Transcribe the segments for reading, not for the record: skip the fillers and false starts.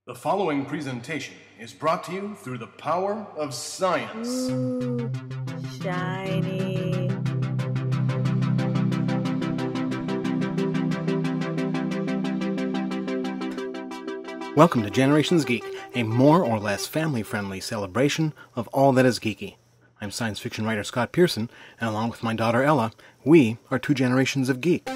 The following presentation is brought to you through the power of science. Ooh, shiny. Welcome to Generations Geek, a more or less family-friendly celebration of all that is geeky. I'm science fiction writer Scott Pearson, and along with my daughter Ella, we are two generations of geek.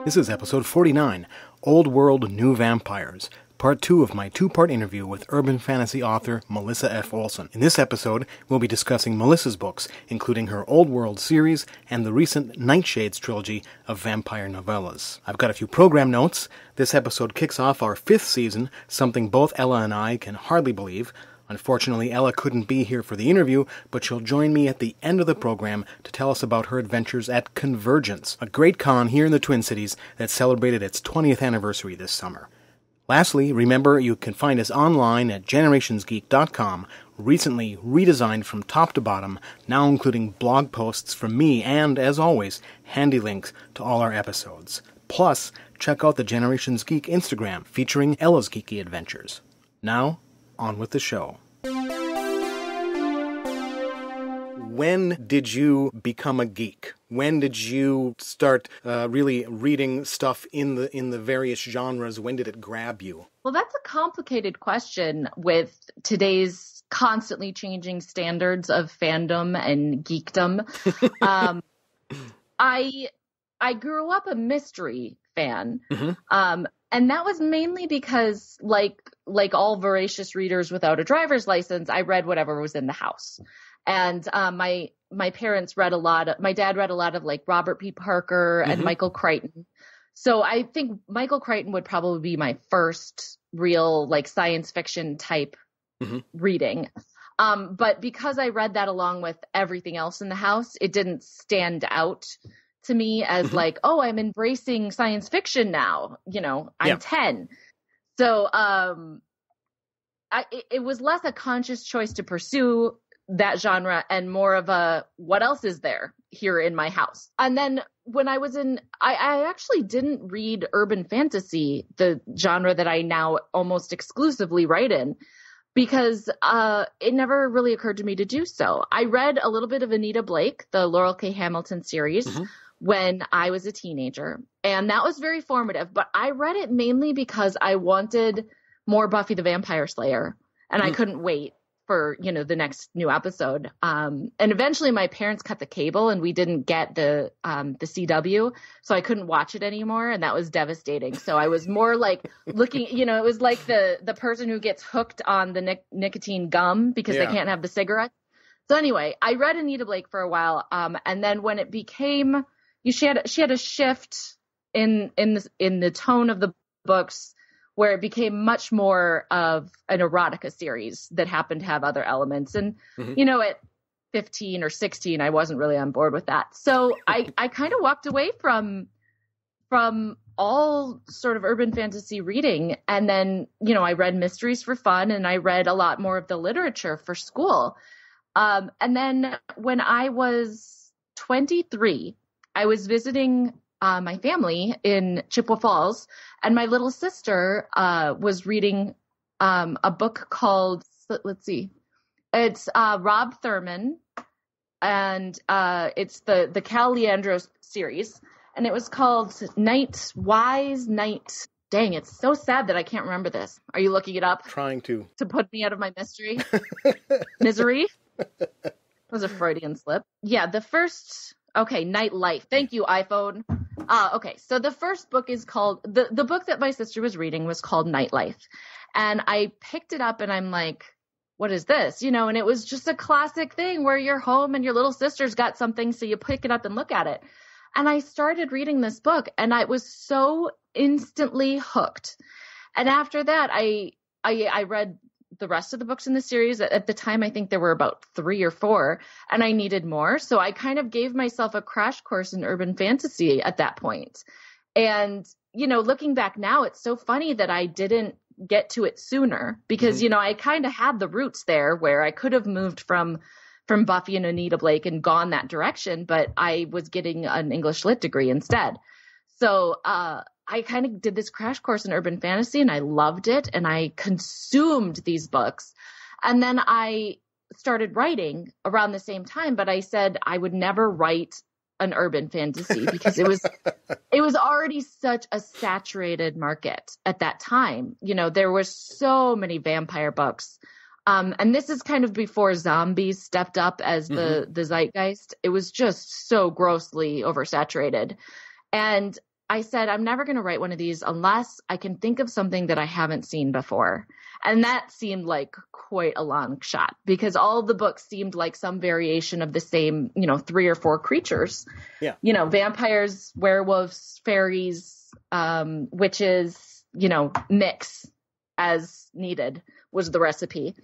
This is episode 49, Old World, New Vampires, part 2 of my two-part interview with urban fantasy author Melissa F. Olson. In this episode, we'll be discussing Melissa's books, including her Old World series and the recent Nightshades trilogy of vampire novellas. I've got a few program notes. This episode kicks off our 5th season, something both Ella and I can hardly believe. Unfortunately, Ella couldn't be here for the interview, but she'll join me at the end of the program to tell us about her adventures at CONvergence, a great con here in the Twin Cities that celebrated its 20th anniversary this summer. Lastly, remember you can find us online at generationsgeek.com, recently redesigned from top to bottom, now including blog posts from me and, as always, handy links to all our episodes. Plus, check out the Generations Geek Instagram featuring Ella's geeky adventures. Now, on with the show. When did you become a geek? When did you start really reading stuff in the various genres? When did it grab you? Well, that's a complicated question with today's constantly changing standards of fandom and geekdom. I grew up a mystery fan. Mm-hmm. And that was mainly because, like all voracious readers without a driver's license, I read whatever was in the house. And my parents read my dad read a lot of like Robert P. Parker and Mm-hmm. Michael Crichton. So I think Michael Crichton would probably be my first real like science fiction type mm-hmm. reading. But because I read that along with everything else in the house, it didn't stand out to me as mm-hmm. like, oh, I'm embracing science fiction now. You know, I'm 10. So it was less a conscious choice to pursue that genre and more of a what else is there here in my house. And then when I was I actually didn't read urban fantasy, the genre that I now almost exclusively write in, because it never really occurred to me to do so. I read a little bit of Anita Blake, the Laurel K. Hamilton series, mm-hmm. when I was a teenager, and that was very formative. But I read it mainly because I wanted more Buffy the Vampire Slayer, and I couldn't wait for, the next new episode. And eventually my parents cut the cable and we didn't get the CW, so I couldn't watch it anymore. And that was devastating. So I was more like looking, it was like the person who gets hooked on the nicotine gum because they can't have the cigarette. So anyway, I read Anita Blake for a while. And then when it became, she had a shift in the tone of the books, where it became much more of an erotica series that happened to have other elements. And, mm-hmm. At 15 or 16, I wasn't really on board with that. So I kind of walked away from all sort of urban fantasy reading. And then, I read mysteries for fun, and I read a lot more of the literature for school. And then when I was 23, I was visiting my family in Chippewa Falls, and my little sister was reading a book called, let's see, it's Rob Thurman, and it's the Cal Leandro series, and it was called Night. Dang, it's so sad that I can't remember this. Are you looking it up? Trying to put me out of my misery. That was a Freudian slip. Yeah, the first. Okay, Nightlife. Thank you, iPhone. Okay, so the first book is called, the book that my sister was reading was called Nightlife. And I picked it up and I'm like, what is this? And it was just a classic thing where you're home and your little sister's got something, so you pick it up and look at it. And I started reading this book and I was so instantly hooked. And after that, I read the rest of the books in the series. At the time, I think there were about 3 or 4, and I needed more. So I kind of gave myself a crash course in urban fantasy at that point. And, looking back now, it's so funny that I didn't get to it sooner because, mm-hmm. I kind of had the roots there where I could have moved from Buffy and Anita Blake and gone that direction, but I was getting an English Lit degree instead. So I kind of did this crash course in urban fantasy and I loved it and I consumed these books. And then I started writing around the same time, but I said I would never write an urban fantasy because it was already such a saturated market at that time. You know, there were so many vampire books. And this is kind of before zombies stepped up as the zeitgeist. It was just so grossly oversaturated. And I said, I'm never going to write one of these unless I can think of something that I haven't seen before. And that seemed like quite a long shot because all of the books seemed like some variation of the same, 3 or 4 creatures. Yeah. Vampires, werewolves, fairies, witches, mix as needed was the recipe.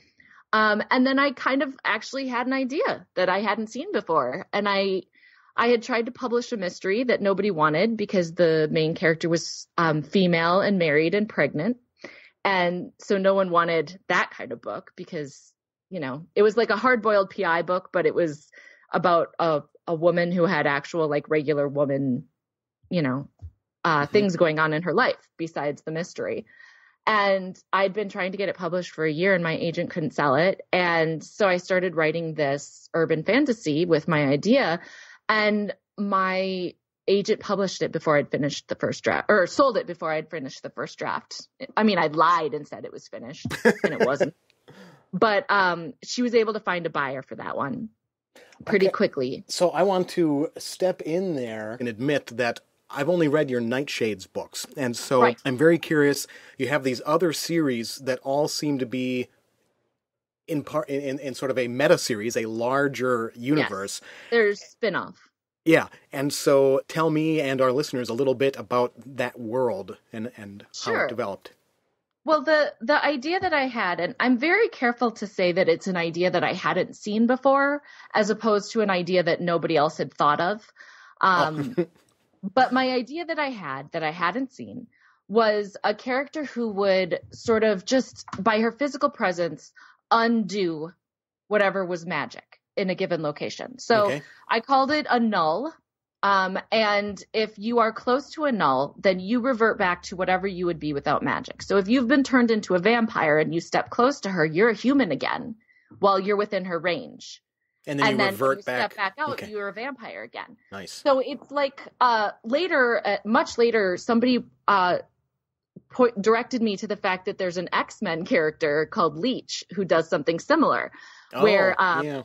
And then I kind of actually had an idea that I hadn't seen before. And I had tried to publish a mystery that nobody wanted because the main character was female and married and pregnant. And so no one wanted that kind of book because, it was like a hard-boiled PI book, but it was about a woman who had actual like regular woman, things going on in her life besides the mystery. And I'd been trying to get it published for a year and my agent couldn't sell it. And so I started writing this urban fantasy with my idea. And my agent published it before I'd finished the first draft, or sold it before I'd finished the first draft. I mean, I lied and said it was finished, and it wasn't. But she was able to find a buyer for that one pretty quickly. So I want to step in there and admit that I've only read your Nightshades books. And so I'm very curious. You have these other series that all seem to be in sort of a meta series, a larger universe. Yes, there's spin-off. Yeah. And so tell me and our listeners a little bit about that world and how it developed. Well, the idea that I had, and I'm very careful to say that it's an idea that I hadn't seen before, as opposed to an idea that nobody else had thought of. But my idea that I hadn't seen, was a character who would sort of just by her physical presence undo whatever was magic in a given location. So I called it a null. And if you are close to a null, then you revert back to whatever you would be without magic. So if you've been turned into a vampire and you step close to her, you're a human again while you're within her range. And then you revert you back. Step back out, you're a vampire again. Nice. So it's like much later, somebody directed me to the fact that there's an X-Men character called Leech who does something similar. Where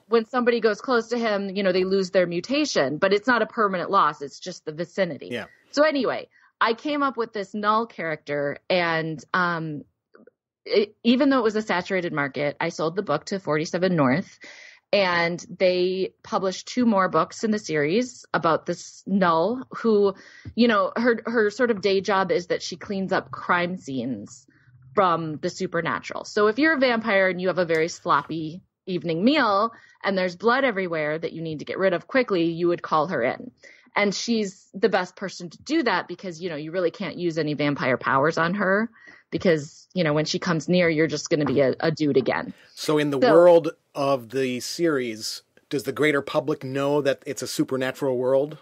when somebody goes close to him, they lose their mutation, but it's not a permanent loss. It's just the vicinity. Yeah. So anyway, I came up with this null character, and even though it was a saturated market, I sold the book to 47 North, and they published 2 more books in the series about this null who, her sort of day job is that she cleans up crime scenes from the supernatural. So if you're a vampire and you have a very sloppy evening meal and there's blood everywhere that you need to get rid of quickly, you would call her in. And she's the best person to do that because, you really can't use any vampire powers on her because, when she comes near, you're just going to be a dude again. So in the world of the series, does the greater public know that it's a supernatural world?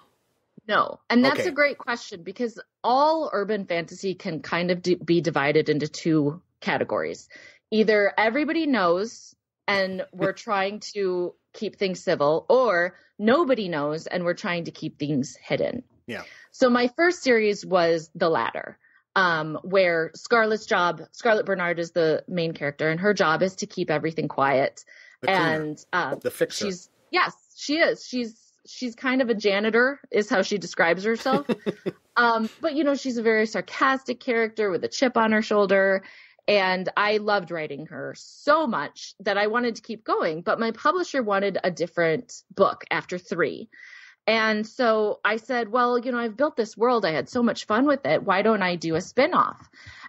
No. And that's a great question because all urban fantasy can kind of be divided into 2 categories. Either everybody knows and we're trying to keep things civil, or nobody knows and we're trying to keep things hidden. Yeah. So my first series was the latter, where Scarlett Bernard is the main character, and her job is to keep everything quiet. The fixer. She is. She's kind of a janitor, is how she describes herself. But she's a very sarcastic character with a chip on her shoulder. And I loved writing her so much that I wanted to keep going. But my publisher wanted a different book after 3. And so I said, well, I've built this world. I had so much fun with it. Why don't I do a spinoff?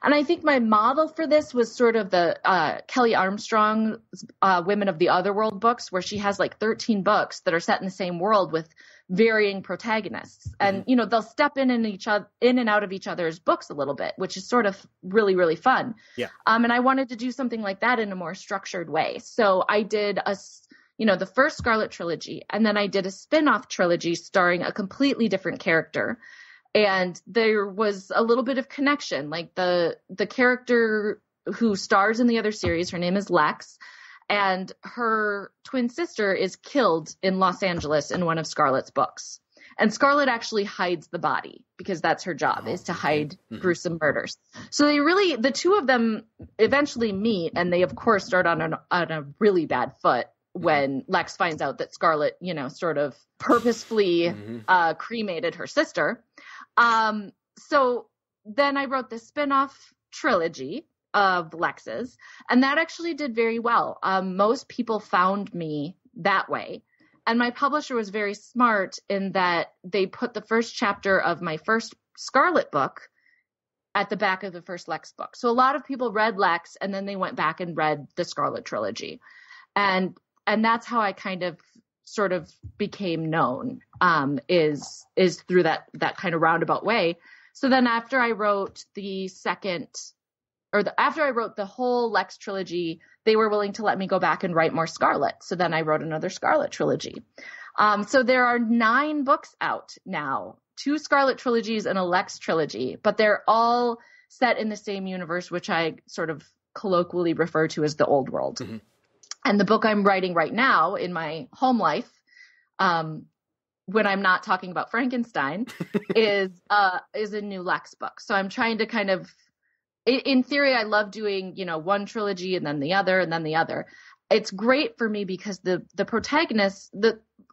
And I think my model for this was sort of the Kelly Armstrong's Women of the Otherworld books, where she has like 13 books that are set in the same world with varying protagonists. And, they'll step in and out of each other's books a little bit, which is sort of really, really fun. Yeah. And I wanted to do something like that in a more structured way. So I did the first Scarlett trilogy, and then I did a spin-off trilogy starring a completely different character. And there was a little bit of connection. Like the character who stars in the other series, her name is Lex, and her twin sister is killed in Los Angeles in one of Scarlett's books. And Scarlett actually hides the body because that's her job, is to hide gruesome murders. So the two of them eventually meet, and they of course start on a really bad foot when Lex finds out that Scarlett, sort of purposefully cremated her sister. So then I wrote this spin-off trilogy of Lex's, and that actually did very well. Most people found me that way. And my publisher was very smart in that they put the first chapter of my first Scarlett book at the back of the first Lex book. So a lot of people read Lex, and then they went back and read the Scarlett trilogy. And that's how I kind of sort of became known, is through that kind of roundabout way. So then after I wrote after I wrote the whole Lex trilogy, they were willing to let me go back and write more Scarlett. So then I wrote another Scarlett trilogy. So there are 9 books out now, 2 Scarlett trilogies and a Lex trilogy, but they're all set in the same universe, which I sort of colloquially refer to as the old world. Mm-hmm. And the book I'm writing right now in my home life, when I'm not talking about Frankenstein, is a new Lex book. So I'm trying to kind of, in theory, I love doing, one trilogy and then the other and then the other. It's great for me because the protagonists,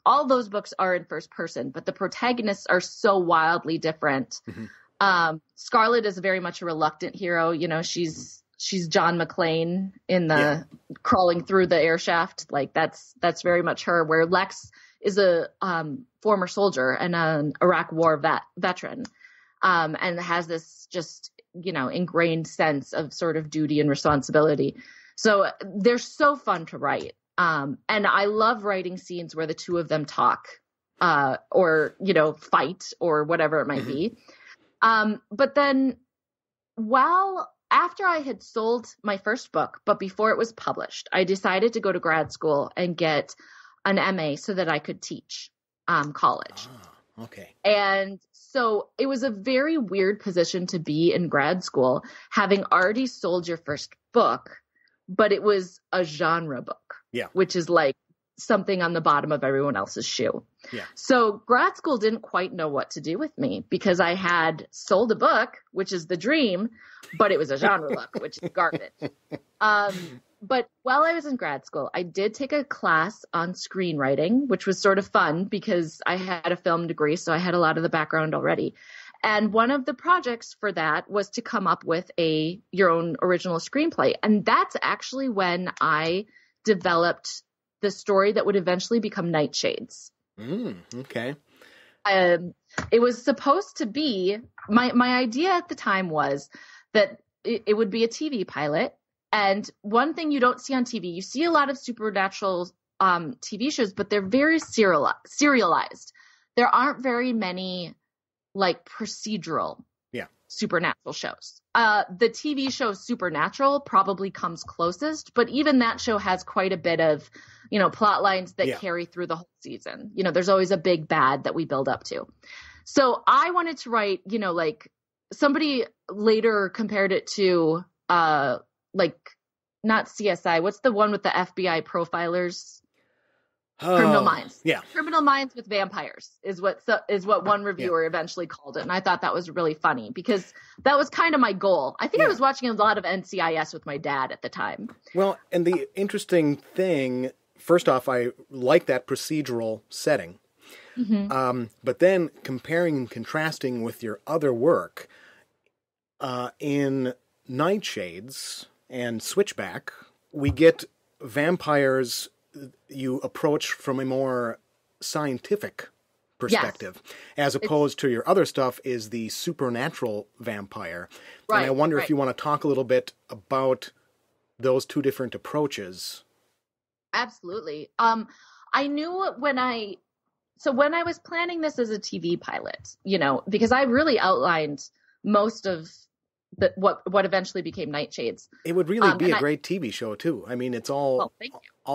all those books are in first person, but the protagonists are so wildly different. Mm-hmm. Scarlett is very much a reluctant hero. She's John McClane in the crawling through the air shaft. Like that's very much her, where Lex is a former soldier and an Iraq war veteran, and has this just, ingrained sense of sort of duty and responsibility. So they're so fun to write. And I love writing scenes where the two of them talk, or, fight or whatever it might be. But then after I had sold my first book, but before it was published, I decided to go to grad school and get an MA so that I could teach college. Oh, okay. And so it was a very weird position to be in grad school, having already sold your first book, but it was a genre book, which is like something on the bottom of everyone else's shoe. Yeah. So grad school didn't quite know what to do with me because I had sold a book, which is the dream, but it was a genre book, which is garbage. But while I was in grad school, I did take a class on screenwriting, which was sort of fun because I had a film degree, so I had a lot of the background already. And one of the projects for that was to come up with your own original screenplay. And that's actually when I developed the story that would eventually become Nightshades. Okay. It was supposed to be, my idea at the time was that it would be a TV pilot. And one thing you don't see on TV, you see a lot of supernatural TV shows, but they're very serialized. There aren't very many like procedural supernatural shows. The TV show Supernatural probably comes closest, but even that show has quite a bit of, plot lines that carry through the whole season. There's always a big bad that we build up to. So I wanted to write, like somebody later compared it to, like not CSI. What's the one with the FBI profilers? Criminal Minds. Yeah. Criminal Minds with vampires is what one reviewer eventually called it. And I thought that was really funny because that was kind of my goal. I think I was watching a lot of NCIS with my dad at the time. Well, and the interesting thing, first off, I like that procedural setting. Mm-hmm. But then comparing and contrasting with your other work, in Nightshades and Switchback, we get vampires you approach from a more scientific perspective, as opposed to your other stuff is the supernatural vampire. Right, and I wonder if you want to talk a little bit about those two different approaches. Absolutely. I knew when I was planning this as a TV pilot, because I really outlined most of what eventually became Nightshades. It would really be a great TV show too. I mean, it's all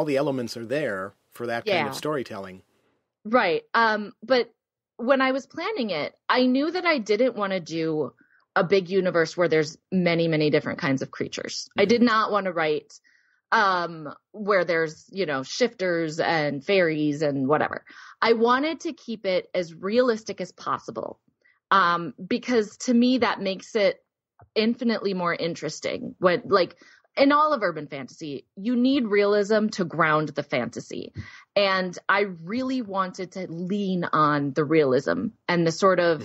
the elements are there for that kind of storytelling. Right. But when I was planning it, I knew that I didn't want to do a big universe where there's many, many different kinds of creatures. I did not want to write where there's, shifters and fairies and whatever. I wanted to keep it as realistic as possible, because to me that makes it infinitely more interesting. When, like, in all of urban fantasy, you need realism to ground the fantasy. And I really wanted to lean on the realism and the sort of,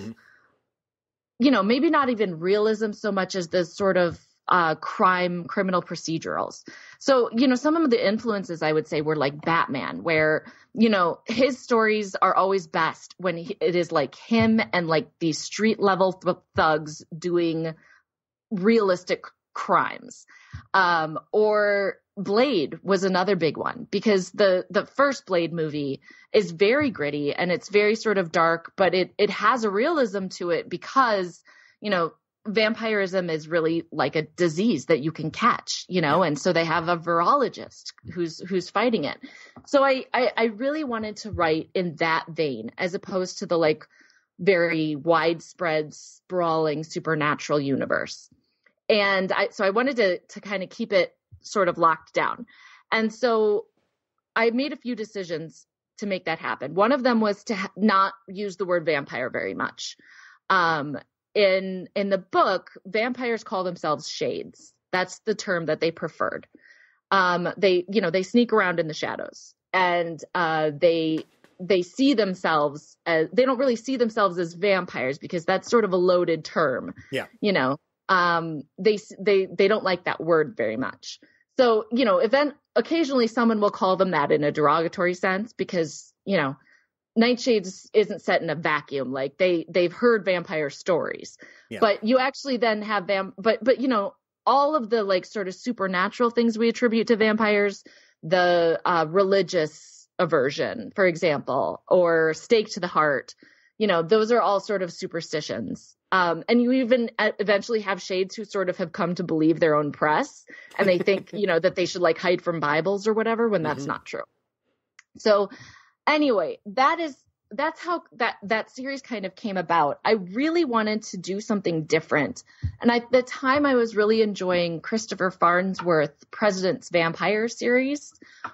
maybe not even realism so much as the sort of criminal procedurals. So, some of the influences I would say were like Batman, where, his stories are always best when it is like him and like these street level thugs doing realistic crimes. Or Blade was another big one, because the first Blade movie is very gritty and it's very sort of dark, but it has a realism to it because, vampirism is really like a disease that you can catch, and so they have a virologist who's fighting it. So I really wanted to write in that vein, as opposed to the like very widespread sprawling supernatural universe. And I wanted to kind of keep it sort of locked down. And so I made a few decisions to make that happen. One of them was to not use the word vampire very much. In the book, vampires call themselves shades. That's the term that they preferred. They sneak around in the shadows, and they see themselves as, they don't really see themselves as vampires, because that's sort of a loaded term. Yeah. They don't like that word very much. So, occasionally someone will call them that in a derogatory sense, because, Nightshades isn't set in a vacuum. Like they've heard vampire stories, but you actually then have but all of the like sort of supernatural things we attribute to vampires, the religious aversion, for example, or stake to the heart, those are all sort of superstitions. And you even eventually have shades who sort of have come to believe their own press, and they think, that they should like hide from Bibles or whatever, when that's not true. So anyway, that's how that series kind of came about. I really wanted to do something different. And at the time I was really enjoying Christopher Farnsworth's President's Vampire series,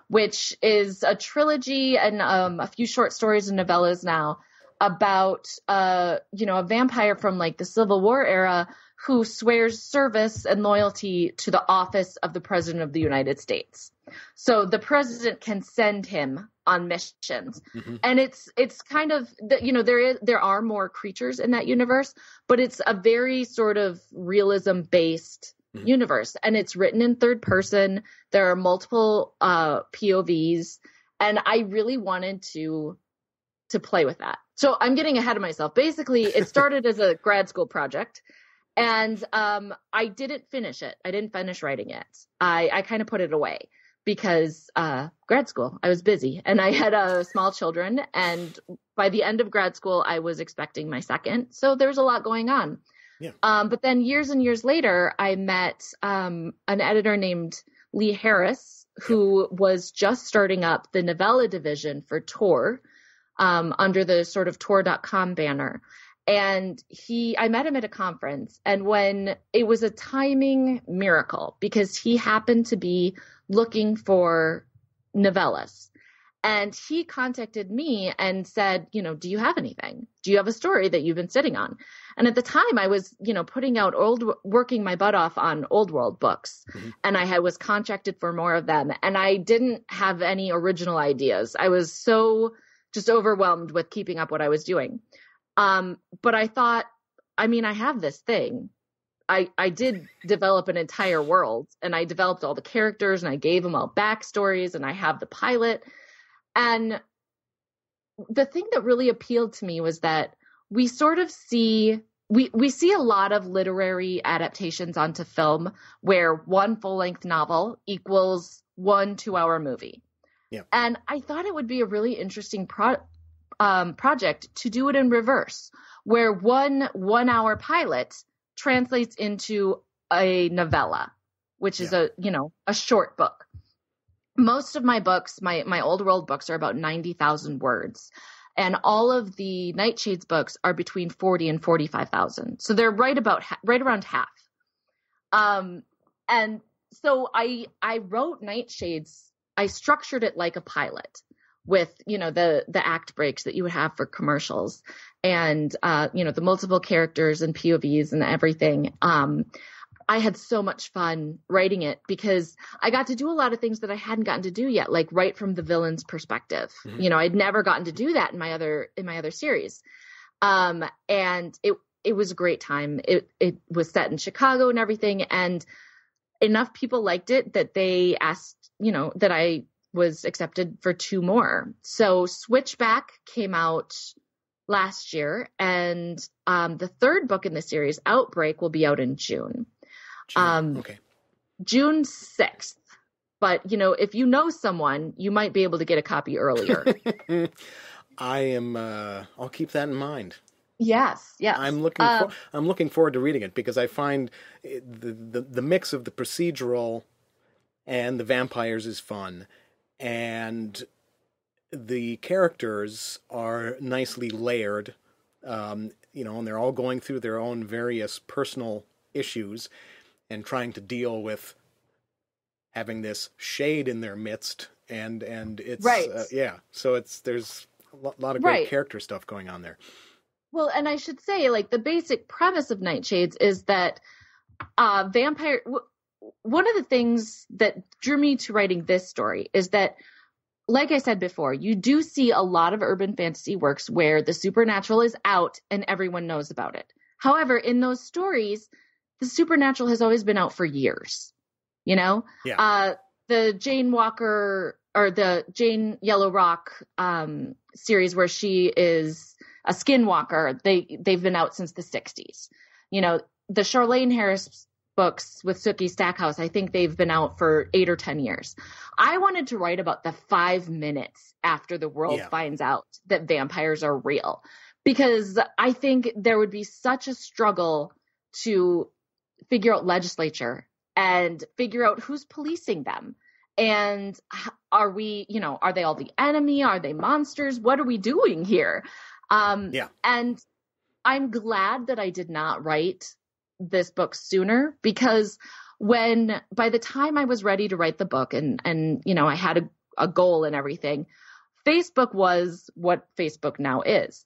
which is a trilogy and a few short stories and novellas now about, a vampire from like the Civil War era who swears service and loyalty to the office of the President of the United States. So the president can send him on missions. And it's kind of, there are more creatures in that universe, but it's a very sort of realism based universe. And it's written in third person. There are multiple POVs, and I really wanted to play with that. So I'm getting ahead of myself. Basically, it started as a grad school project, and I didn't finish it. I didn't finish writing it. I kind of put it away because grad school, I was busy, and I had small children. And by the end of grad school, I was expecting my second. So there was a lot going on. Yeah. But then years and years later, I met an editor named Lee Harris, who was just starting up the Novella division for Tor, under the sort of Tor.com banner. And I met him at a conference, and when it was a timing miracle, because he happened to be looking for novellas, and he contacted me and said, do you have anything? Do you have a story that you've been sitting on? And at the time I was, working my butt off on old world books, and I was contracted for more of them. And I didn't have any original ideas. I was so just overwhelmed with keeping up what I was doing. But I thought, I have this thing. I did develop an entire world, and I developed all the characters, and I gave them all backstories, and I have the pilot. And the thing that really appealed to me was that we sort of see a lot of literary adaptations onto film where one full-length novel equals 1 2-hour movie. Yeah. And I thought it would be a really interesting project to do it in reverse, where one 1-hour pilot translates into a novella, which is a short book. Most of my books, my old world books, are about 90,000 words. And all of the Nightshades books are between 40 and 45,000. So they're right around half. And so I wrote Nightshades. I structured it like a pilot with, the act breaks that you would have for commercials and, the multiple characters and POVs and everything. I had so much fun writing it because I got to do a lot of things that I hadn't gotten to do yet, like write from the villain's perspective. Mm-hmm. I'd never gotten to do that in my other series. And it was a great time. It was set in Chicago and everything. And enough people liked it that they asked, that I was accepted for 2 more. So Switchback came out last year, and the 3rd book in the series, Outbreak, will be out in June. Okay. June 6th. But, if you know someone, you might be able to get a copy earlier. I'll keep that in mind. Yes. I'm looking forward to reading it because I find the mix of the procedural and the vampires is fun, and the characters are nicely layered, and they're all going through their own various personal issues and trying to deal with having this shade in their midst, and it's right. So there's a lot of great character stuff going on there. Well, and I should say, like, the basic premise of Nightshades is that one of the things that drew me to writing this story is that, like I said before, you do see a lot of urban fantasy works where the supernatural is out and everyone knows about it. However, in those stories, the supernatural has always been out for years, Yeah. The Jane Walker or the Jane Yellow Rock series where she is a skinwalker, they've been out since the 60s. The Charlaine Harris books with Sookie Stackhouse, I think they've been out for 8 or 10 years. I wanted to write about the 5 minutes after the world finds out that vampires are real, because I think there would be such a struggle to figure out legislature and figure out who's policing them. And are they all the enemy? Are they monsters? What are we doing here? And I'm glad that I did not write this book sooner, because by the time I was ready to write the book and I had a goal and everything, Facebook was what Facebook now is.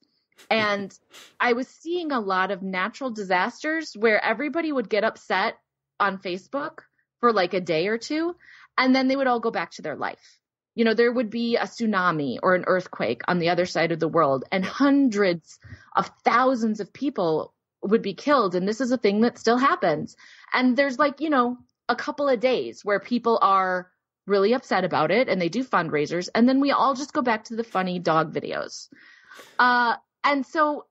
And I was seeing a lot of natural disasters where everybody would get upset on Facebook for like a day or two, and then they would all go back to their life. There would be a tsunami or an earthquake on the other side of the world, and hundreds of thousands of people would be killed. And this is a thing that still happens. And there's a couple of days where people are really upset about it and they do fundraisers. And then we all just go back to the funny dog videos. And so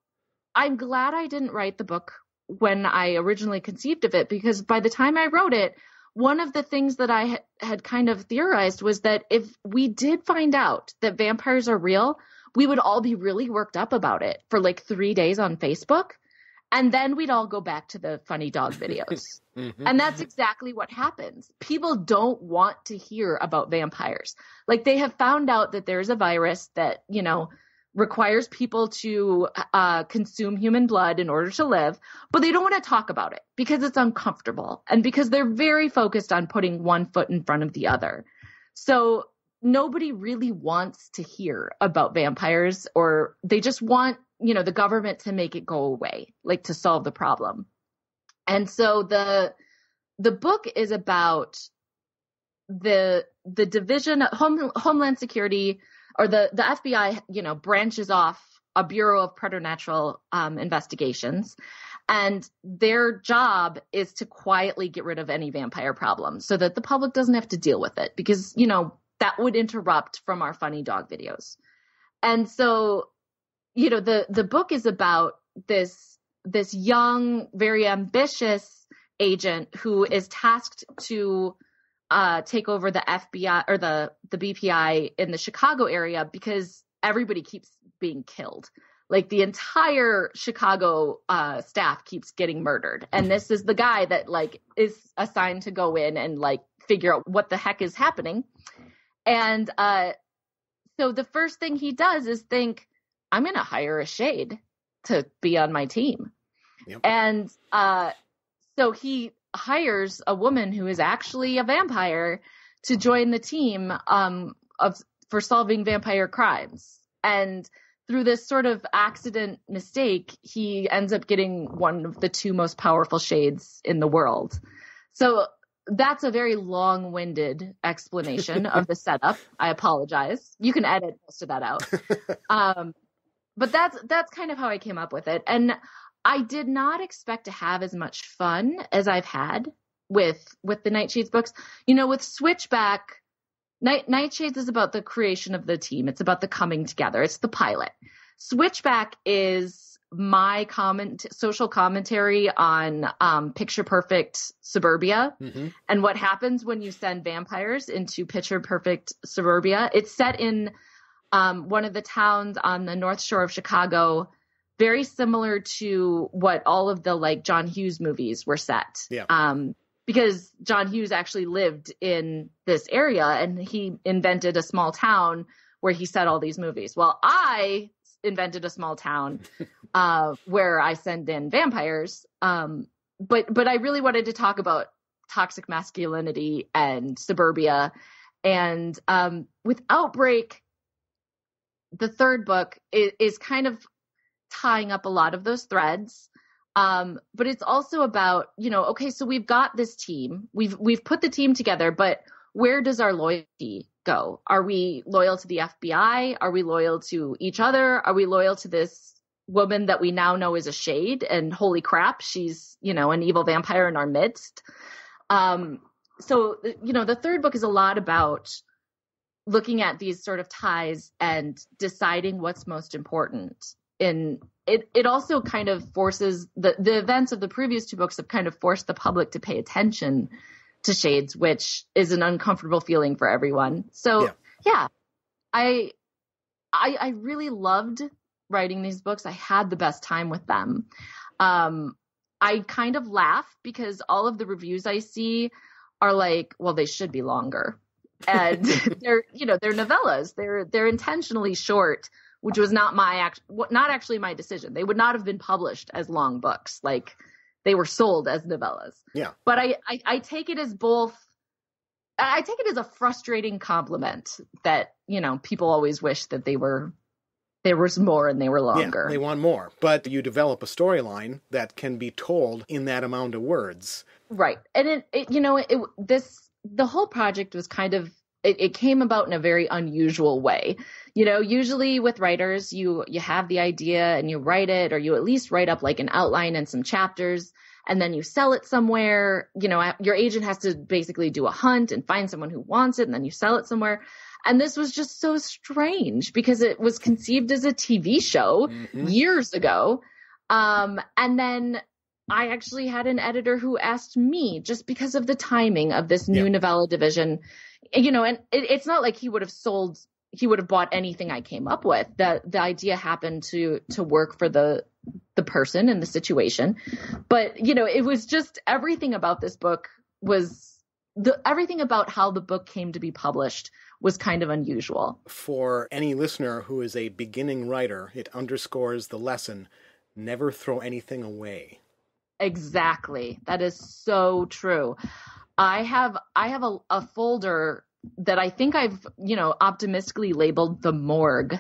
I'm glad I didn't write the book when I originally conceived of it, because by the time I wrote it, one of the things that I had kind of theorized was that if we did find out that vampires are real, we would all be really worked up about it for like 3 days on Facebook. And then we'd all go back to the funny dog videos. Mm-hmm. And that's exactly what happens. People don't want to hear about vampires. Like, they have found out that there's a virus that, requires people to consume human blood in order to live, but they don't want to talk about it because it's uncomfortable and because they're very focused on putting one foot in front of the other. So nobody really wants to hear about vampires, or they just want, the government to make it go away, like to solve the problem. And so the book is about the division, Homeland Security, or the FBI, branches off a Bureau of Preternatural Investigations, and their job is to quietly get rid of any vampire problem so that the public doesn't have to deal with it, because, that would interrupt from our funny dog videos. And so, the book is about this young, very ambitious agent who is tasked to take over the FBI or the BPI in the Chicago area because everybody keeps being killed. Like, the entire Chicago staff keeps getting murdered. And this is the guy that is assigned to go in and figure out what the heck is happening. And so the first thing he does is think, I'm going to hire a shade to be on my team. Yep. And so he hires a woman who is actually a vampire to join the team for solving vampire crimes. And through this sort of accident mistake, he ends up getting one of the two most powerful shades in the world. So that's a very long-winded explanation of the setup. I apologize. You can edit most of that out. But that's kind of how I came up with it. And I did not expect to have as much fun as I've had with the Nightshades books. You know, with Switchback, Nightshades is about the creation of the team. It's about the coming together. It's the pilot. Switchback is my social commentary on picture perfect suburbia and what happens when you send vampires into picture perfect suburbia. It's set in one of the towns on the North Shore of Chicago, very similar to what all of the like John Hughes movies were set. Yeah. Because John Hughes actually lived in this area and he invented a small town where he set all these movies. Well, I invented a small town where I send in vampires. But I really wanted to talk about toxic masculinity and suburbia. And with Outbreak, the third book is kind of tying up a lot of those threads. But it's also about, you know, okay, so we've got this team, we've put the team together, but where does our loyalty go? Are we loyal to the FBI? Are we loyal to each other? Are we loyal to this woman that we now know is a shade? And holy crap, she's, you know, an evil vampire in our midst. So, you know, the third book is a lot about looking at these sort of ties and deciding what's most important. And it also kind of forces the events of the previous two books have kind of forced the public to pay attention to shades, which is an uncomfortable feeling for everyone. So yeah, I really loved writing these books. I had the best time with them. I kind of laugh because all of the reviews I see are like, well, they should be longer. And they're novellas. They're intentionally short, which was not actually my decision. They would not have been published as long books. Like they were sold as novellas. Yeah. But I take it as both. I take it as a frustrating compliment that, you know, people always wish that there was more and they were longer. Yeah, they want more. But you develop a storyline that can be told in that amount of words. Right. And the whole project was kind of, it came about in a very unusual way. You know, usually with writers, you have the idea and you write it, or you at least write up like an outline and some chapters, and then you sell it somewhere. You know, your agent has to basically do a hunt and find someone who wants it, and then you sell it somewhere. And this was just so strange because it was conceived as a TV show years ago. And then I actually had an editor who asked me, just because of the timing of this new novella division, you know, and it's not like he would have bought anything I came up with. The idea happened to work for the person and the situation. But, you know, it was just everything about this book everything about how the book came to be published was kind of unusual. For any listener who is a beginning writer, it underscores the lesson, never throw anything away. Exactly. That is so true. I have a folder that I think I've, you know, optimistically labeled the morgue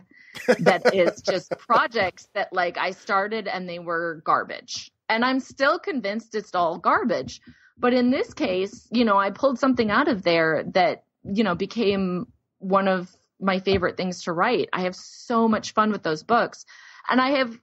that is just projects that like I started and they were garbage. And I'm still convinced it's all garbage. But in this case, you know, I pulled something out of there that, you know, became one of my favorite things to write. I have so much fun with those books. And I have,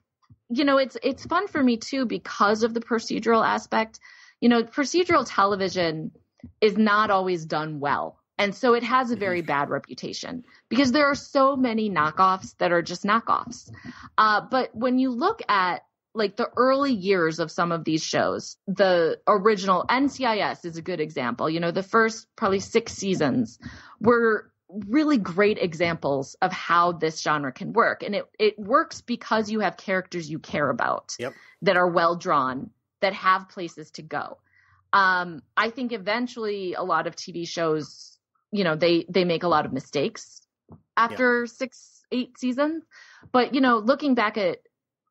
you know, it's fun for me too because of the procedural aspect. You know, procedural television is not always done well. And so it has a very bad reputation because there are so many knockoffs that are just knockoffs. But when you look at like the early years of some of these shows, the original NCIS is a good example. You know, the first probably 6 seasons were really great examples of how this genre can work. And it works because you have characters you care about that are well drawn, that have places to go. I think eventually a lot of TV shows, you know, they make a lot of mistakes after 6-8 seasons. But, looking back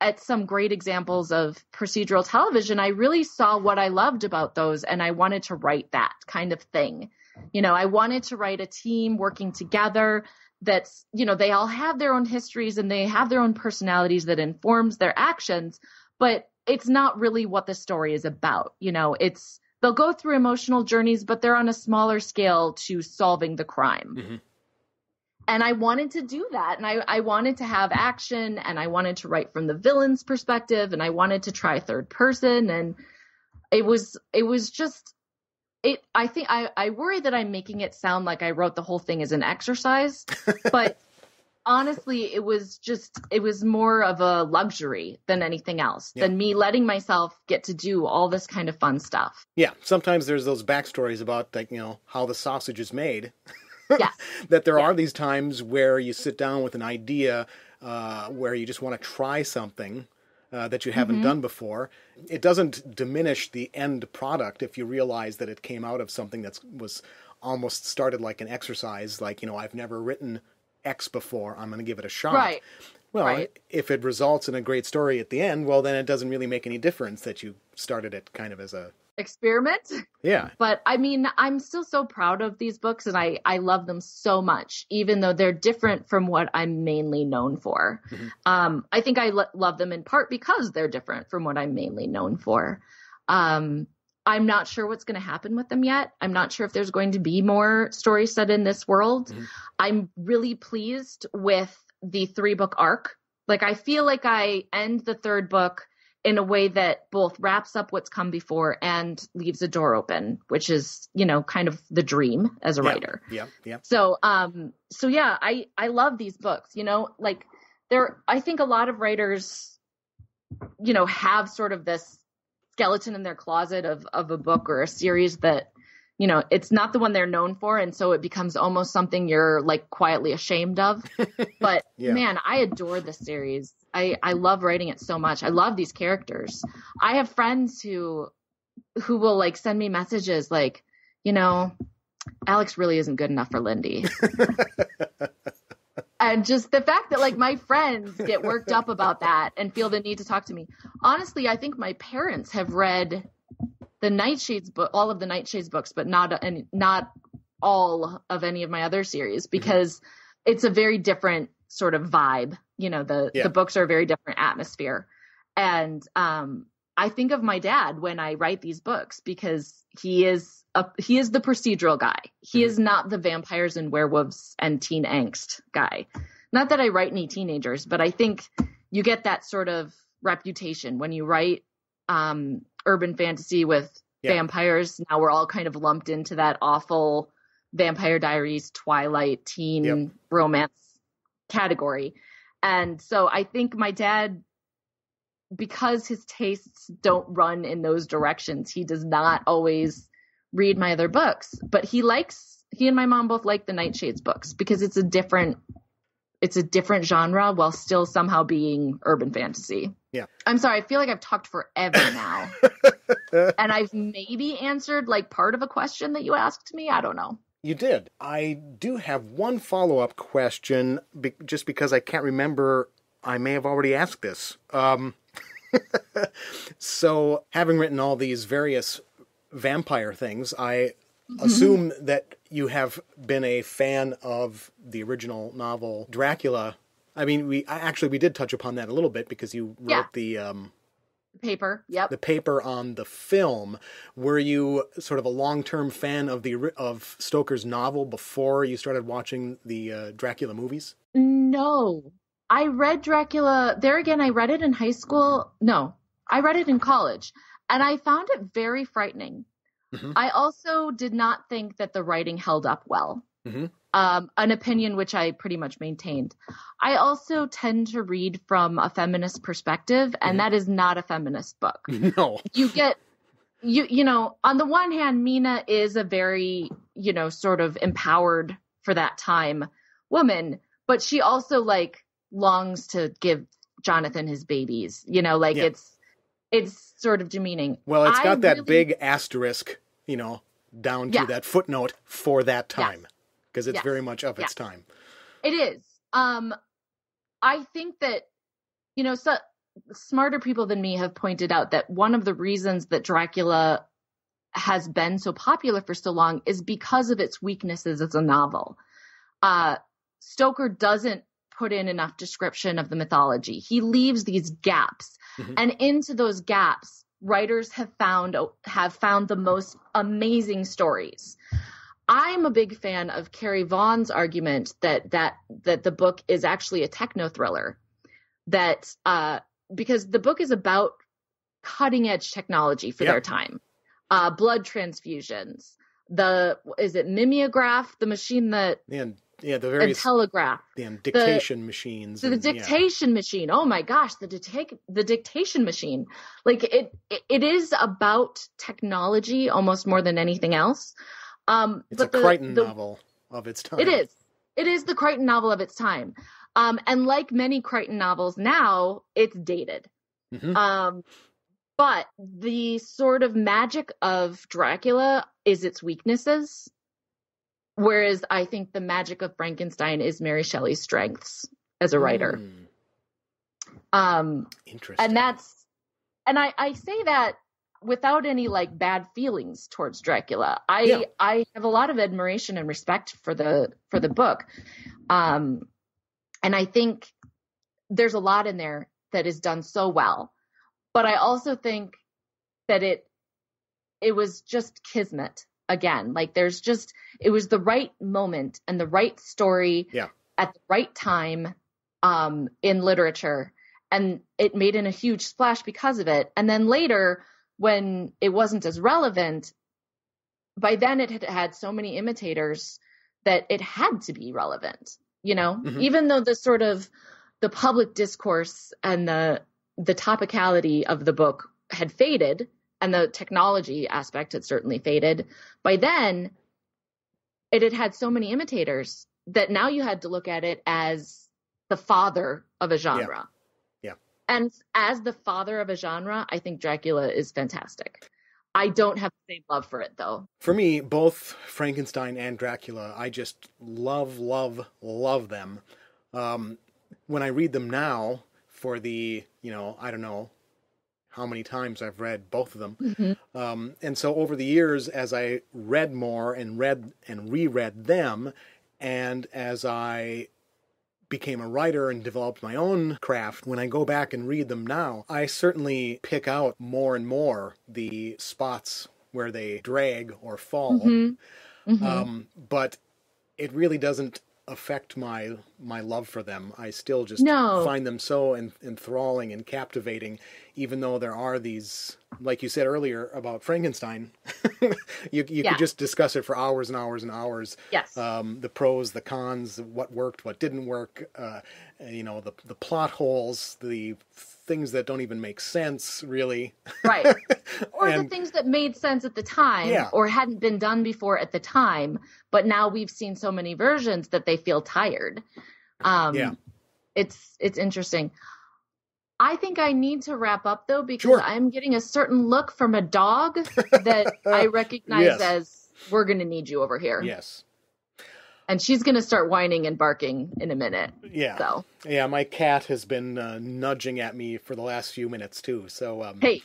at some great examples of procedural television, I really saw what I loved about those, and I wanted to write that kind of thing. I wanted to write a team working together that's, they all have their own histories and they have their own personalities that informs their actions, but it's not really what the story is about. They'll go through emotional journeys, but they're on a smaller scale to solving the crime. Mm-hmm. And I wanted to do that. And I wanted to have action, and I wanted to write from the villain's perspective, and I wanted to try third person. And it was just, I think I worry that I'm making it sound like I wrote the whole thing as an exercise, but honestly, it was more of a luxury than anything else, than me letting myself get to do all this kind of fun stuff. Yeah. Sometimes there's those backstories about, like, how the sausage is made. Yes. That there are these times where you sit down with an idea where you just want to try something that you haven't done before. It doesn't diminish the end product if you realize that it came out of something that was almost started like an exercise, like, I've never written X before, I'm going to give it a shot. Right. Well, if it results in a great story at the end, well, then it doesn't really make any difference that you started it kind of as a experiment. Yeah. But I mean, I'm still so proud of these books, and I love them so much, even though they're different from what I'm mainly known for. Mm-hmm. I think I love them in part because they're different from what I'm mainly known for. I'm not sure what's going to happen with them yet. I'm not sure if there's going to be more stories set in this world. Mm-hmm. I'm really pleased with the 3-book arc. Like, I feel like I end the 3rd book in a way that both wraps up what's come before and leaves a door open, which is, kind of the dream as a writer. Yeah. So yeah, I love these books, I think a lot of writers, have sort of this skeleton in their closet of a book or a series that, it's not the one they're known for. And so it becomes almost something you're like quietly ashamed of. But man, I adore this series. I love writing it so much. I love these characters. I have friends who will like send me messages like, Alex really isn't good enough for Lindy. And just the fact that like my friends get worked up about that and feel the need to talk to me. Honestly, I think my parents have read the Nightshades book, all of the Nightshades books, but not all of any of my other series, because it's a very different sort of vibe. The books are a very different atmosphere. And I think of my dad when I write these books, because he is the procedural guy. He is not the vampires and werewolves and teen angst guy. Not that I write any teenagers, but I think you get that sort of reputation when you write urban fantasy with vampires. Now we're all kind of lumped into that awful Vampire Diaries, Twilight, teen romance category. And so I think my dad, because his tastes don't run in those directions, he does not always read my other books, but he and my mom both like the Nightshades books because it's a different genre while still somehow being urban fantasy. Yeah. I'm sorry. I feel like I've talked forever now. And I've maybe answered like part of a question that you asked me. I don't know. You did. I do have one follow-up question, just because I can't remember. I may have already asked this. So, having written all these various vampire things, I assume that you have been a fan of the original novel Dracula. I mean, we did touch upon that a little bit because you wrote the paper. Yep. The paper on the film. Were you sort of a long-term fan of Stoker's novel before you started watching the Dracula movies? No. I read Dracula. There again, I read it in high school. No, I read it in college, and I found it very frightening. Mm-hmm. I also did not think that the writing held up well. Mm-hmm. An opinion which I pretty much maintained. I also tend to read from a feminist perspective, and that is not a feminist book. No. You know, on the one hand, Mina is a very, sort of empowered for that time woman, but she also like longs to give Jonathan his babies, it's sort of demeaning. Well, it's got that big asterisk, down to that footnote for that time. Because it's very much of its time. It is. I think that, smarter people than me have pointed out that one of the reasons that Dracula has been so popular for so long is because of its weaknesses as a novel. Stoker doesn't put in enough description of the mythology. He leaves these gaps, and into those gaps, writers have found the most amazing stories. I'm a big fan of Carrie Vaughan's argument that the book is actually a techno thriller, because the book is about cutting edge technology for their time. Blood transfusions, is it mimeograph, the machine that the various, and telegraph, dictation machines, the dictation machine. Oh my gosh, the dictation machine. Like it is about technology almost more than anything else. It's a Crichton novel of its time. It is the Crichton novel of its time. And like many Crichton novels now, it's dated. But the sort of magic of Dracula is its weaknesses, whereas I think the magic of Frankenstein is Mary Shelley's strengths as a writer. Interesting. And I say that without any like bad feelings towards Dracula. I have a lot of admiration and respect for the book. And I think there's a lot in there that is done so well. But I also think that it was just kismet again. Like it was the right moment and the right story at the right time in literature. And it made a huge splash because of it. And then later, when it wasn't as relevant, by then it had so many imitators that it had to be relevant, even though the public discourse and the topicality of the book had faded and the technology aspect had certainly faded. By then, it had so many imitators that now you had to look at it as the father of a genre. Yeah. And as the father of a genre, I think Dracula is fantastic. I don't have the same love for it, though. For me, both Frankenstein and Dracula, I just love, love, love them. When I read them now, for the, I don't know how many times I've read both of them. And so over the years, as I read more and read and reread them, and as I became a writer and developed my own craft, when I go back and read them now, I certainly pick out more and more the spots where they drag or fall. But it really doesn't affect my love for them. I still just find them so enthralling and captivating, even though there are these, like you said earlier about Frankenstein, you could just discuss it for hours and hours and hours. Yes. The pros, the cons, what worked, what didn't work, the plot holes, the things that don't even make sense, really. Right. Or the things that made sense at the time or hadn't been done before at the time, but now we've seen so many versions that they feel tired. It's interesting. I think I need to wrap up, though, because I'm getting a certain look from a dog that I recognize as, we're going to need you over here. Yes. And she's going to start whining and barking in a minute. Yeah. So. Yeah, my cat has been nudging at me for the last few minutes, too. So. Hey,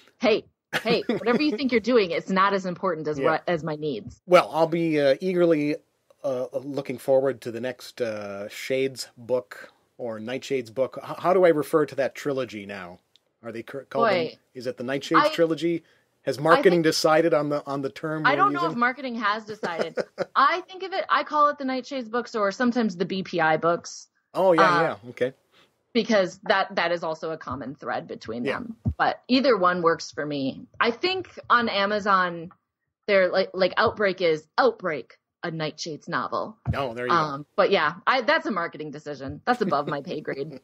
whatever you think you're doing, it's not as important as my needs. Well, I'll be eagerly looking forward to the next Shades book or Nightshades book. How do I refer to that trilogy now? Are they called them? Is it the Nightshades trilogy? Has marketing decided on the term? I don't know if marketing has decided. I think of it, I call it the Nightshades books or sometimes the BPI books. Oh, yeah, okay. Because that is also a common thread between them. But either one works for me. I think on Amazon, they're like Outbreak is Outbreak, a Nightshades novel. Oh, there you go. But yeah, that's a marketing decision. That's above my pay grade.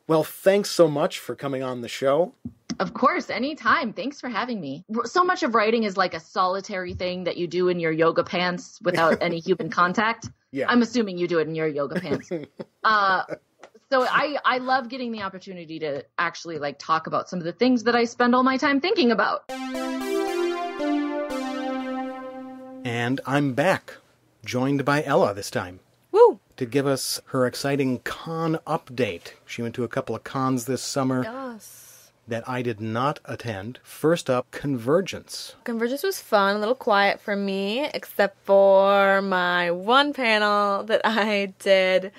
Well, thanks so much for coming on the show. Of course, anytime. Thanks for having me. So much of writing is like a solitary thing that you do in your yoga pants without any human contact. Yeah. I'm assuming you do it in your yoga pants. So I love getting the opportunity to actually like talk about some of the things that I spend all my time thinking about. And I'm back, joined by Ella this time. Woo! to give us her exciting con update. She went to a couple of cons this summer. Yes. That I did not attend. First up, CONvergence. CONvergence was fun, a little quiet for me, except for my one panel that I did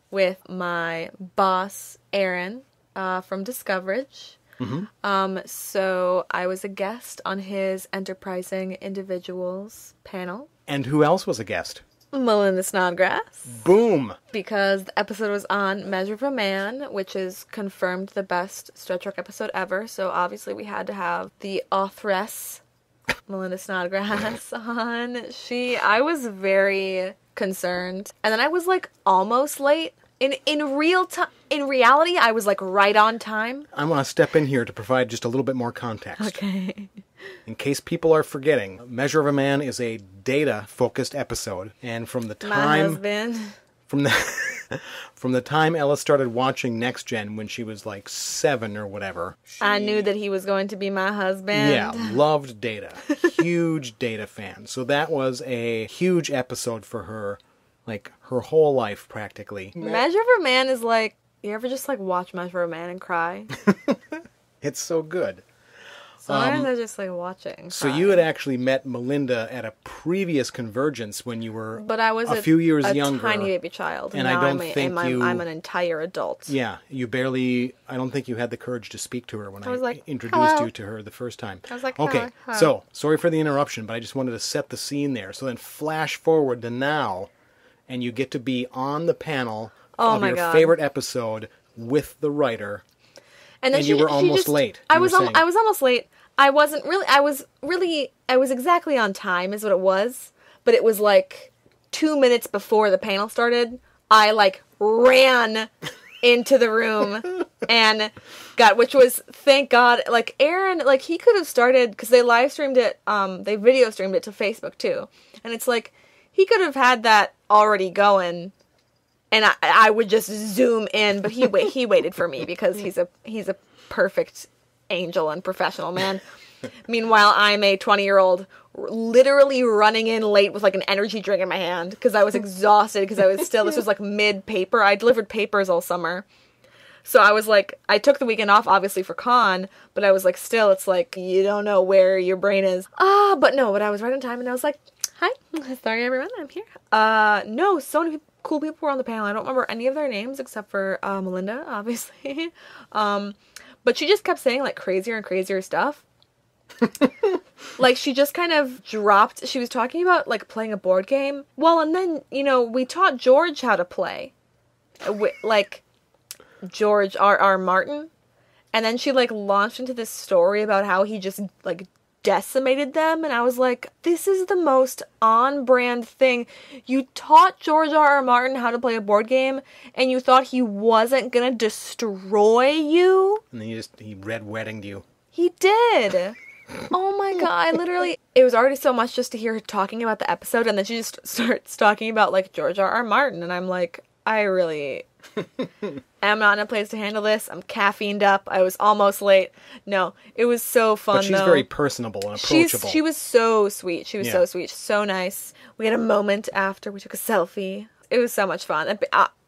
with my boss, Aaron, from CONvergence. Mm-hmm. So I was a guest on his Enterprising Individuals panel. And who else was a guest? Melinda Snodgrass. Boom! Because the episode was on Measure of a Man, which is confirmed the best Star Trek episode ever. So obviously we had to have the authoress, Melinda Snodgrass, on. I was very concerned. And then I was like almost late. In reality, I was like right on time. I want to step in here to provide just a little bit more context. Okay. In case people are forgetting, Measure of a Man is a data-focused episode, and from the time My husband. from the time Ella started watching Next Gen when she was like 7 or whatever, I knew that he was going to be my husband. Yeah, loved Data. Huge Data fan. So that was a huge episode for her, like her whole life practically. Measure of a Man is like, you ever just like watch Measure of a Man and cry? It's so good. Sometimes I just like watching. So you had actually met Melinda at a previous CONvergence when you were but I was a few years a younger. tiny baby child. And now I don't think I'm an entire adult. Yeah, I don't think you had the courage to speak to her when I was like, introduced hello. you to her the first time. I was like, okay, hello. So, sorry for the interruption, but I just wanted to set the scene there. So then flash forward to now, and you get to be on the panel of my your God. favorite episode with the writer, And then you were almost late. I was almost late. I was exactly on time is what it was, but it was like 2 minutes before the panel started. I like ran into the room and which was, thank God, like Aaron, like he could have started, because they live streamed it, they video streamed it to Facebook too. And it's like, he could have had that already going and I would just zoom in, but he waited for me because he's a perfect angel and professional man. Meanwhile, I'm a 20-year-old literally running in late with like an energy drink in my hand because I was exhausted because this was like mid-paper. I delivered papers all summer. So I was like, I took the weekend off obviously for con, but I was like, still, it's like, you don't know where your brain is. But I was right on time and I was like, hi, sorry everyone, I'm here. No, so many cool people were on the panel. I don't remember any of their names except for Melinda, obviously. But she just kept saying, like, crazier and crazier stuff. Like, she just kind of dropped. She was talking about, like, playing a board game. Well, and then, we taught George how to play. Like, George R.R. Martin. And then she, like, launched into this story about how he just, like, decimated them. And I was like, this is the most on-brand thing. You taught George R.R. Martin how to play a board game, and you thought he wasn't gonna destroy you? and then he red weddinged you. He did. Oh my God, it was already so much just to hear her talking about the episode, and then she just starts talking about, like, George R.R. Martin, and I'm like, I really am not in a place to handle this. I'm caffeined up. I was almost late. No, it was so fun, But she's though. very personable and approachable. She was so sweet. She was Yeah. so sweet. So nice. We had a moment after. We took a selfie. It was so much fun.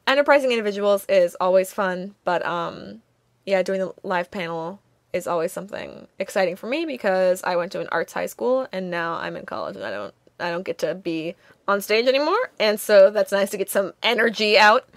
Enterprising Individuals is always fun, but doing the live panel is always something exciting for me because I went to an arts high school and now I'm in college and I don't get to be on stage anymore, and so that's nice to get some energy out.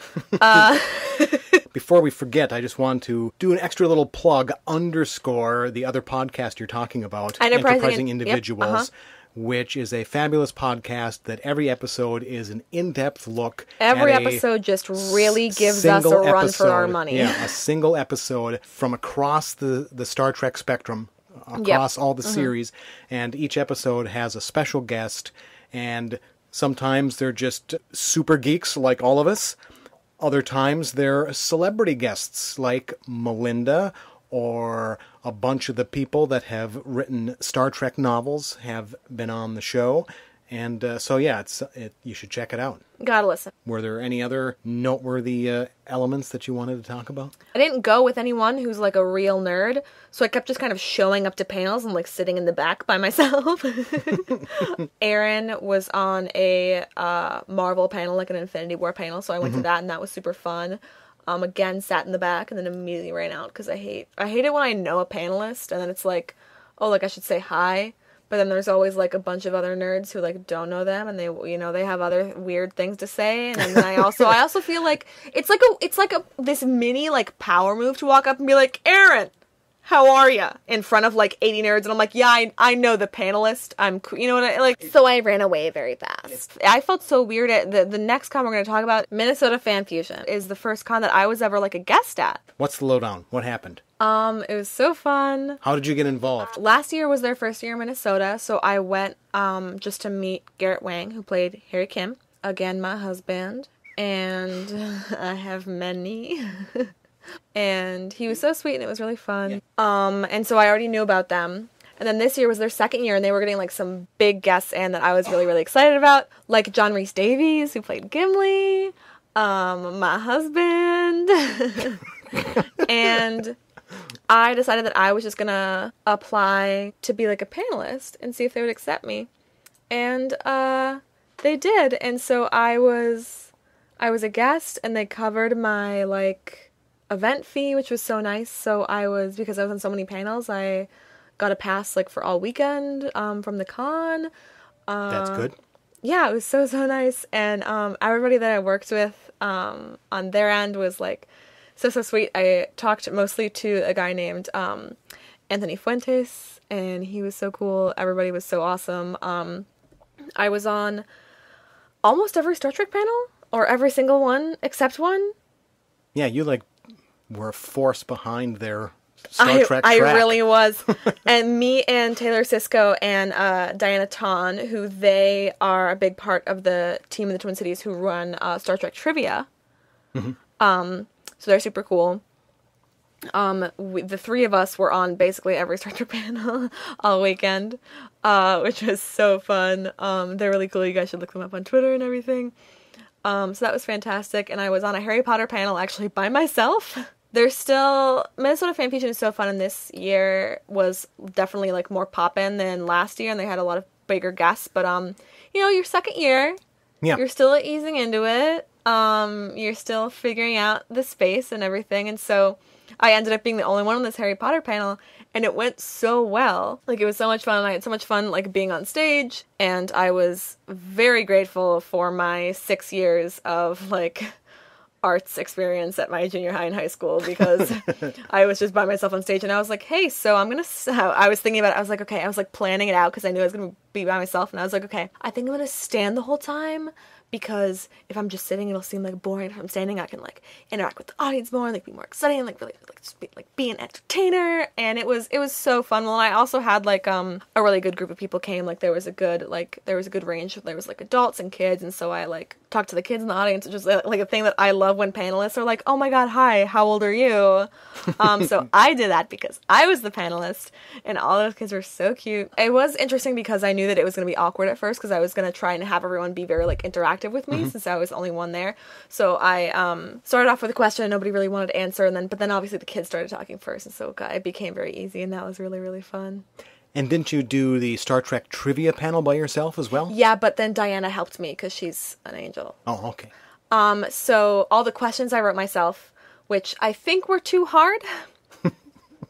Before we forget, I just want to do an extra little plug, underscore the other podcast you're talking about, Enterprising Individuals, which is a fabulous podcast that every episode is an in-depth look. Every at episode just really gives us a run for our money. Yeah, a single episode from across the Star Trek spectrum, across all the series, and each episode has a special guest, and sometimes they're just super geeks like all of us. Other times they're celebrity guests like Melinda, or a bunch of the people that have written Star Trek novels have been on the show. And so, yeah, you should check it out. Gotta listen. Were there any other noteworthy elements that you wanted to talk about? I didn't go with anyone who's like a real nerd, so I kept just kind of showing up to panels and like sitting in the back by myself. Aaron was on a Marvel panel, like an Infinity War panel, so I went to that, and that was super fun. Again, sat in the back and then immediately ran out because I hate it when I know a panelist and then it's like, oh, like I should say hi. But then there's always like a bunch of other nerds who like don't know them, and they, you know, they have other weird things to say. And then I also feel like it's like this mini like power move to walk up and be like, Aaron, how are ya? In front of like 80 nerds, and I'm like, yeah, I know the panelist. You know what I like. So I ran away very fast. I felt so weird at the next con we're going to talk about. Minnesota Fan Fusion is the first con that I was ever like a guest at. What's the lowdown? What happened? It was so fun. How did you get involved? Last year was their first year in Minnesota, so I went just to meet Garrett Wang, who played Harry Kim. Again, my husband. And I have many. And he was so sweet, and it was really fun. And so I already knew about them. And then this year was their second year, and they were getting like some big guests in that I was really, really excited about. Like John Rhys-Davies, who played Gimli. My husband. And I decided that I was just gonna apply to be like a panelist and see if they would accept me. And they did. And so I was a guest, and they covered my like event fee, which was so nice. So because I was on so many panels, I got a pass like for all weekend from the con. That's good. Yeah, it was so nice. And everybody that I worked with on their end was like so sweet. I talked mostly to a guy named Anthony Fuentes, and he was so cool. Everybody was so awesome. I was on almost every Star Trek panel, or every single one except one. Yeah, you like were a force behind their Star Trek track. I really was. And me and Taylor Sisko and Diana Ton, who they are a big part of the team in the Twin Cities who run Star Trek Trivia. Mm-hmm. So they're super cool. The three of us were on basically every Star Trek panel all weekend, which was so fun. They're really cool. You guys should look them up on Twitter and everything. So that was fantastic. And I was on a Harry Potter panel actually by myself. Minnesota Fan Fusion is so fun, and this year was definitely like more poppin' than last year, and they had a lot of bigger guests. But your second year, yeah, you're still easing into it. You're still figuring out the space and everything, and so I ended up being the only one on this Harry Potter panel, and it went so well. Like, it was so much fun, and I had so much fun, like, being on stage, and I was very grateful for my 6 years of, like, arts experience at my junior high and high school, because I was just by myself on stage, and I was like, hey, so I was thinking about it, I was like, okay, I was, like, planning it out, because I knew I was going to be by myself, and I was like, okay, I think I'm going to stand the whole time, because if I'm just sitting, it'll seem like boring. If I'm standing, I can like interact with the audience more, and like be more exciting, and like really like just be an entertainer. And it was so fun. Well, I also had like a really good group of people came. Like there was a good range. There was like adults and kids, and so I like talked to the kids in the audience, which is like a thing that I love when panelists are like, oh my god, hi, how old are you? So I did that because I was the panelist, and all those kids were so cute. It was interesting because I knew that it was going to be awkward at first, because I was going to try and have everyone be very like interactive with me, since I was the only one there. So I started off with a question nobody really wanted to answer, but then obviously the kids started talking first, and so it became very easy, and that was really, really fun. And didn't you do the Star Trek trivia panel by yourself as well? Yeah, but then Diana helped me because she's an angel. Oh, okay. So all the questions I wrote myself, which I think were too hard.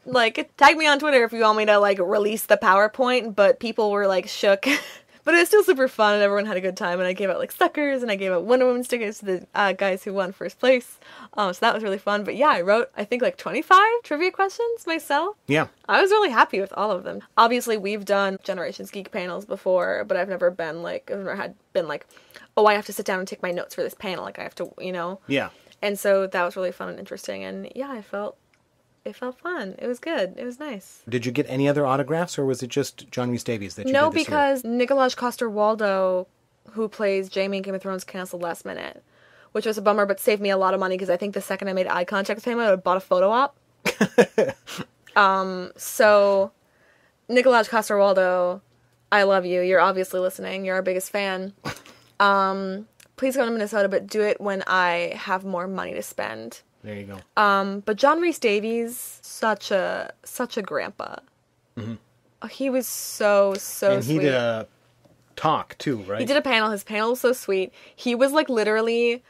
Like, tag me on Twitter if you want me to, like, release the PowerPoint, but people were, like, shook. But it was still super fun, and everyone had a good time, and I gave out, like, suckers, and I gave out Wonder Woman stickers to the guys who won first place. So that was really fun. But yeah, I wrote, I think, like, 25 trivia questions myself. Yeah. I was really happy with all of them. Obviously, we've done Generations Geek panels before, but I've never been, like, oh, I have to sit down and take my notes for this panel. Like, I have to, Yeah. And so that was really fun and interesting, and yeah, it felt fun. It was good. It was nice. Did you get any other autographs, or was it just John Rhys-Davies that you No, did this because Nikolaj Coster-Waldau, who plays Jaime in Game of Thrones, canceled last minute, which was a bummer, but saved me a lot of money, because I think the second I made eye contact with him, I would have bought a photo op. So Nikolaj Coster-Waldau I love you. You're obviously listening. You're our biggest fan. Please come to Minnesota, but do it when I have more money to spend. There you go. But John Rhys-Davies, such a grandpa. Mm-hmm. He was so sweet. And he did a talk, too, right? He did a panel. His panel was so sweet. He was, like, literally...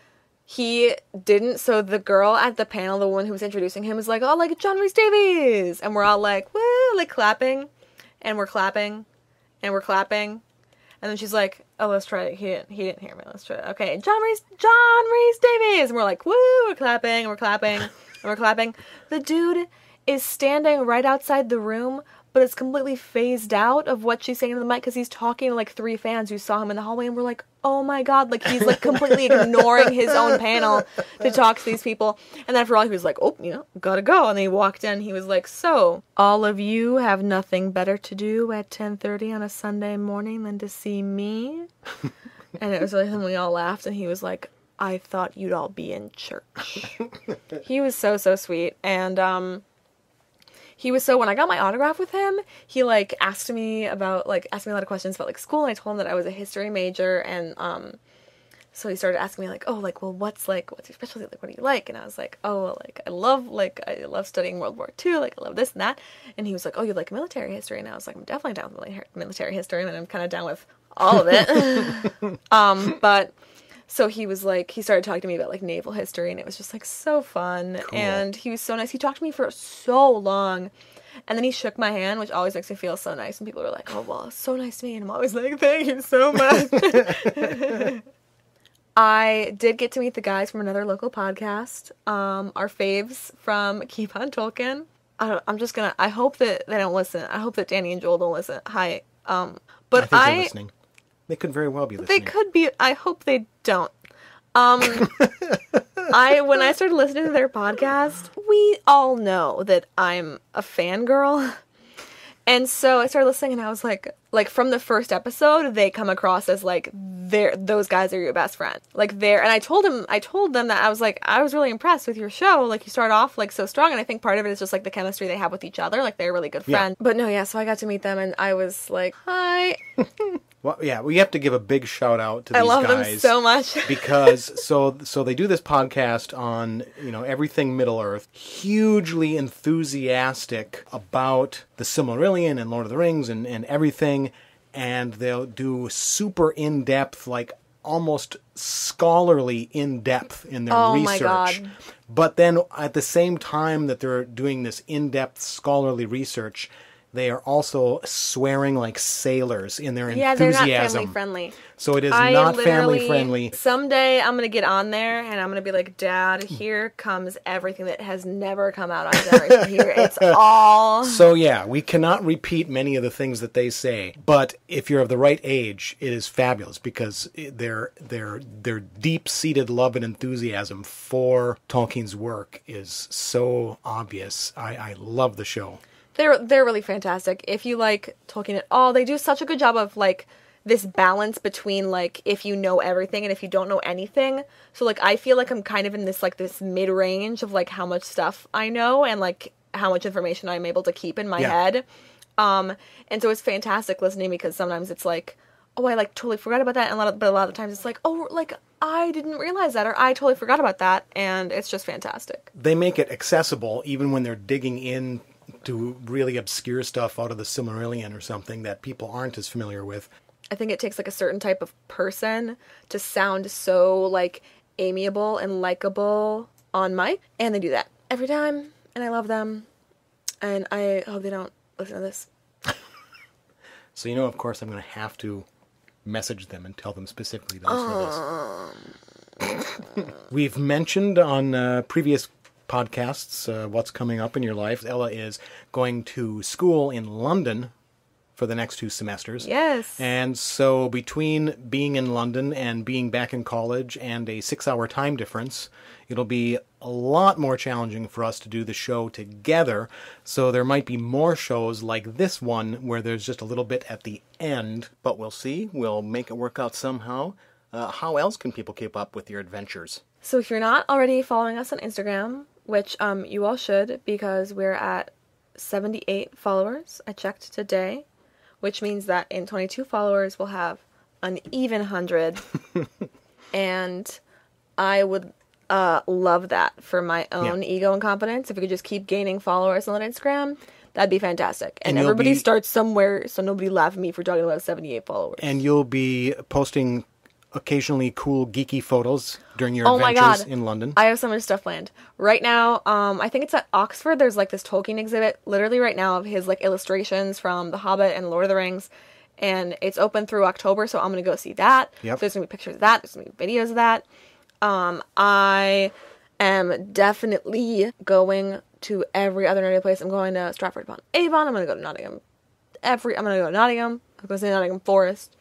He didn't... So the girl at the panel, the one who was introducing him, was like, oh, like, John Rhys-Davies! And we're all like, woo! Like, clapping. And we're clapping. And we're clapping. And then she's like, oh, let's try it. He didn't hear me. Let's try it. Okay, John Rhys-Davies! And we're like, woo! We're clapping. And we're clapping. And we're clapping. The dude is standing right outside the room, but it's completely phased out of what she's saying to the mic because he's talking to, like, 3 fans who saw him in the hallway, and we're like, oh my god, like, he's, like, completely ignoring his own panel to talk to these people. And then for all, he was like, oh, gotta go. And then he walked in, he was like, so, all of you have nothing better to do at 10:30 on a Sunday morning than to see me? And it was like, and we all laughed, and he was like, I thought you'd all be in church. He was so, so sweet. And, he was so, when I got my autograph with him, he, like, asked me a lot of questions about, like, school, and I told him that I was a history major, and, so he started asking me, like, oh, like, well, what's your specialty, like, what do you like? And I was like, oh, well, like, I love studying World War II, like, I love this and that, and he was like, oh, you like military history? And I was like, I'm definitely down with military history, and I'm kind of down with all of it. But... So he was like, he started talking to me about, like, naval history, and it was just, like, so fun. Cool. And he was so nice. He talked to me for so long, and then he shook my hand, which always makes me feel so nice. And people are like, oh, well, it's so nice to me. And I'm always like, thank you so much. I did get to meet the guys from another local podcast, our faves from Keep on Tolkien. I hope that they don't listen. I hope that Danny and Joel don't listen. Hi. But I think they're listening. They could very well be listening. They could be. I hope they don't. When I started listening to their podcast, we all know that I'm a fangirl. And so I started listening, and I was like from the first episode, they come across as like those guys are your best friend. Like and I told them that I was like, I was really impressed with your show. Like, you start off like so strong, and I think part of it is just like the chemistry they have with each other. Like, they're a really good friends. Yeah. But no, yeah. So I got to meet them, and I was like, hi. Well, yeah, we have to give a big shout out to these guys. I love them so much. Because so they do this podcast on, everything Middle-earth, hugely enthusiastic about the Silmarillion and Lord of the Rings and everything, and they'll do super in-depth, like almost scholarly in-depth in their research. My God. But then at the same time that they're doing this in-depth scholarly research, they are also swearing like sailors in their enthusiasm. Yeah, they're not family-friendly. So it is not family-friendly. Someday I'm going to get on there, and I'm going to be like, Dad, here comes everything that has never come out on Generation Here. It's all... So yeah, we cannot repeat many of the things that they say, but if you're of the right age, it is fabulous, because their deep-seated love and enthusiasm for Tolkien's work is so obvious. I love the show. They're really fantastic. If you like Tolkien at all, they do such a good job of, like, this balance between, like, if you know everything and if you don't know anything. So, like, I feel like I'm kind of in this, like, this mid-range of, like, how much stuff I know and, like, how much information I'm able to keep in my head. And so it's fantastic listening, because sometimes it's like, oh, I, like, totally forgot about that. But a lot of times it's like, oh, like, I didn't realize that, or I totally forgot about that. And it's just fantastic. They make it accessible even when they're digging in to really obscure stuff out of the Silmarillion or something that people aren't as familiar with. I think it takes, like, a certain type of person to sound so, like, amiable and likable on mic, and they do that every time, and I love them, and I hope they don't listen to this. So, of course, I'm going to have to message them and tell them specifically to listen to this. We've mentioned on previous podcasts what's coming up in your life. Ella is going to school in London for the next 2 semesters. Yes. And so between being in London and being back in college and a 6-hour time difference, it'll be a lot more challenging for us to do the show together. So there might be more shows like this one where there's just a little bit at the end, but we'll see. We'll make it work out somehow. How else can people keep up with your adventures? So if you're not already following us on Instagram, which you all should, because we're at 78 followers. I checked today. which means that in 22 followers we'll have an even 100. And I would love that for my own ego and confidence. If we could just keep gaining followers on Instagram, that'd be fantastic. And everybody starts somewhere, so nobody laugh at me for talking about 78 followers. And you'll be posting occasionally cool geeky photos during your adventures in London. I have so much stuff planned. Right now, I think it's at Oxford, there's like this Tolkien exhibit, literally right now, of his like illustrations from The Hobbit and Lord of the Rings. And it's open through October, so I'm going to go see that. Yep. So there's going to be pictures of that. There's going to be videos of that. I am definitely going to every other nerdy place. I'm going to Stratford-upon-Avon. I'm going to go to Nottingham. I'm going to go to Nottingham. I'm going to say Nottingham Forest.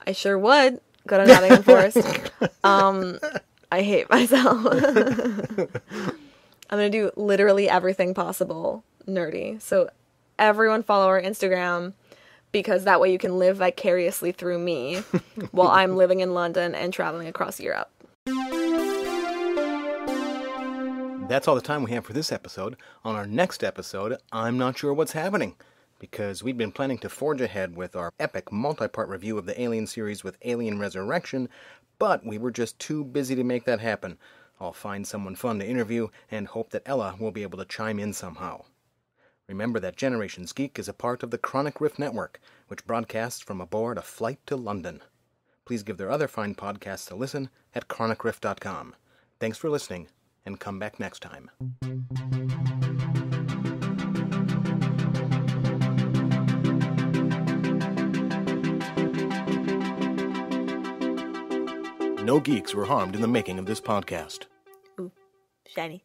I sure would go to Nottingham Forest. I hate myself. I'm going to do literally everything possible nerdy. So everyone follow our Instagram, because that way you can live vicariously through me while I'm living in London and traveling across Europe. That's all the time we have for this episode. On our next episode, I'm not sure what's happening, because we'd been planning to forge ahead with our epic multi-part review of the Alien series with Alien Resurrection, but we were just too busy to make that happen. I'll find someone fun to interview and hope that Ella will be able to chime in somehow. Remember that Generations Geek is a part of the Chronic Rift Network, which broadcasts from aboard a flight to London. Please give their other fine podcasts a listen at chronicrift.com. Thanks for listening, and come back next time. No geeks were harmed in the making of this podcast. Ooh, shiny.